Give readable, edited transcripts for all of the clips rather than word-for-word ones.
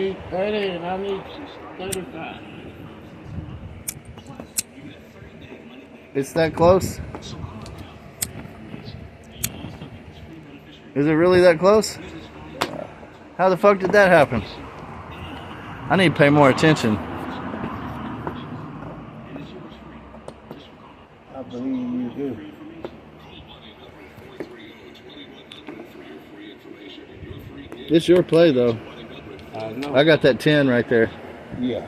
need 30 and I need 35. It's that close? Is it really that close? How the fuck did that happen? I need to pay more attention. I believe you do. It's your play though. I know. I got that 10 right there. Yeah.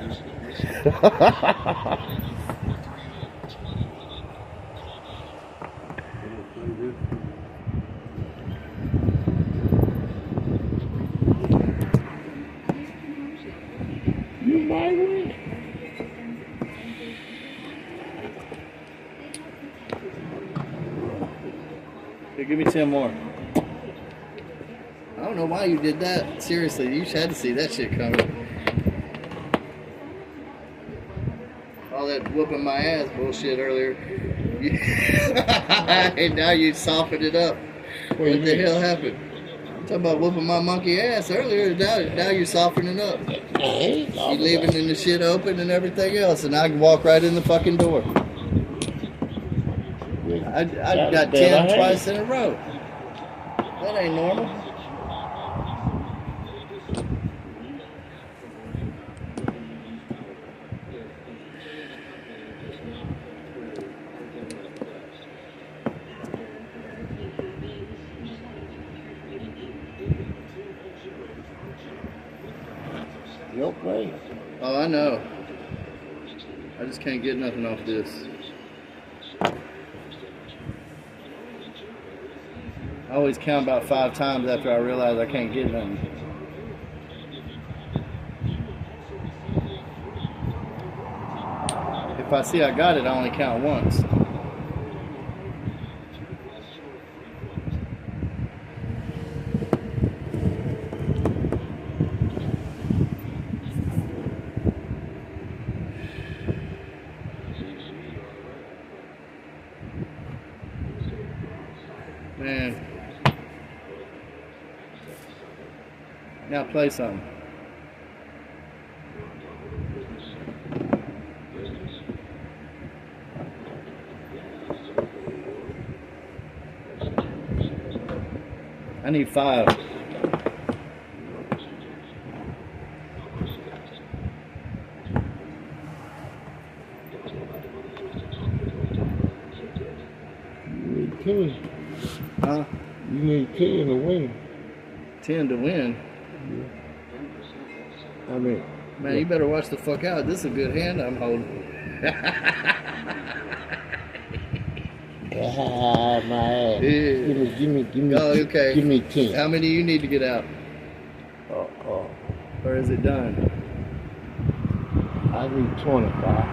You might win. Here, give me 10 more. I don't know why you did that. Seriously, you had to see that shit coming. All that whooping my ass bullshit earlier. And now you softened it up. What the hell happened? Talking about whooping my monkey ass earlier. Now you're softening up. You leaving the shit open and everything else, and I can walk right in the fucking door. I got 10 twice in a row. That ain't normal. Your play. Oh, I know. I just can't get nothing off this. I always count about 5 times after I realize I can't get nothing. If I see I got it, I only count once. Man. Now play something. I need 5. You need 10. Huh? You need 10 to win. 10 to win? Yeah. I mean, man, you better watch the fuck out. This is a good hand I'm holding. my ass. Yeah. Give me. Oh, okay. Give me 10. How many do you need to get out? Or is it done? I need 25.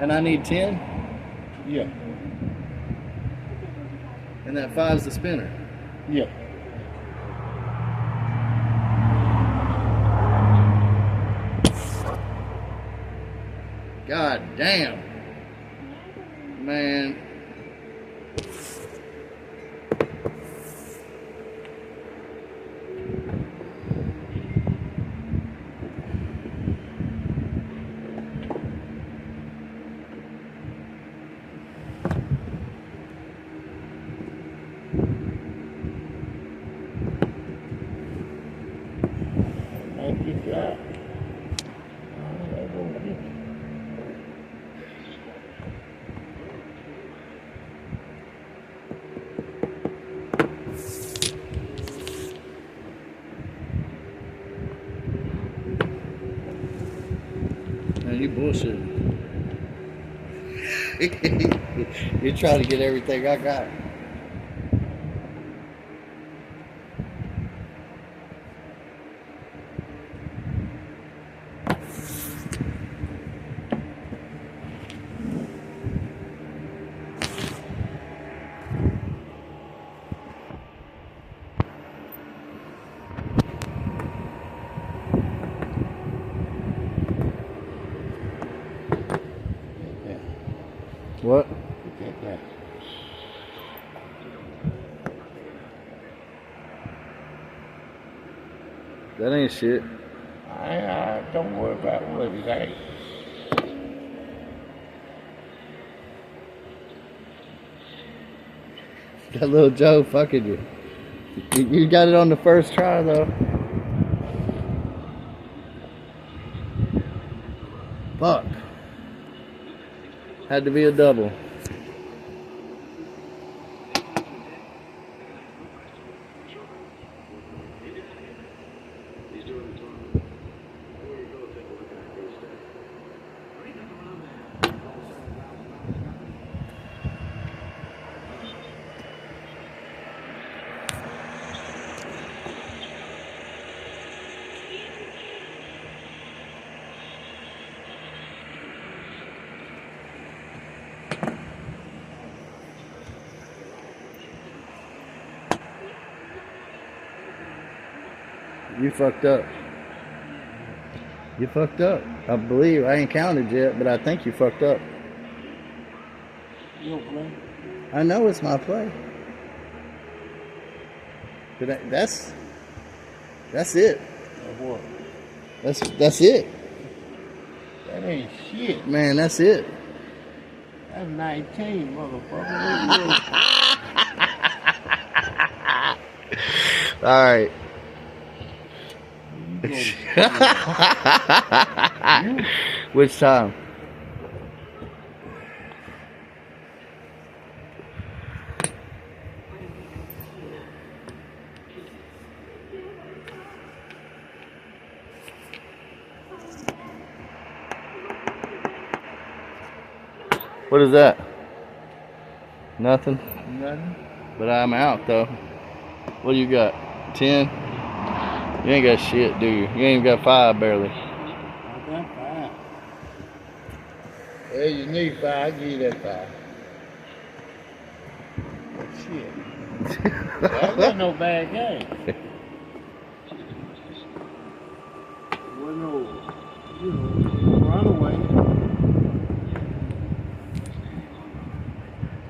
And I need 10? Yeah. And that 5's the spinner? Yeah. God damn. Man. Thank you, God. Man, you bullshitting. You're trying to get everything I got. What? That ain't shit. I don't worry about what it ain't. That little Joe fucking you. You got it on the first try though. Fuck. Had to be a double. You fucked up. You fucked up. I believe. I ain't counted yet, but I think you fucked up. You don't play? I know it's my play. But that's it. What? That's it. That ain't shit. Man, that's it. That's 19, motherfucker. All right. Which time? What is that? Nothing? Nothing. But I'm out though. What do you got? 10? You ain't got shit, do you? You ain't even got 5 barely. I got 5. Hey, you need 5. I'll give you that 5. Shit. That wasn't no bad game. Wasn't no, you know, run away.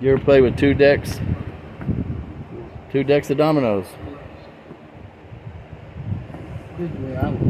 You ever play with 2 decks? 2 decks of dominoes. This way I was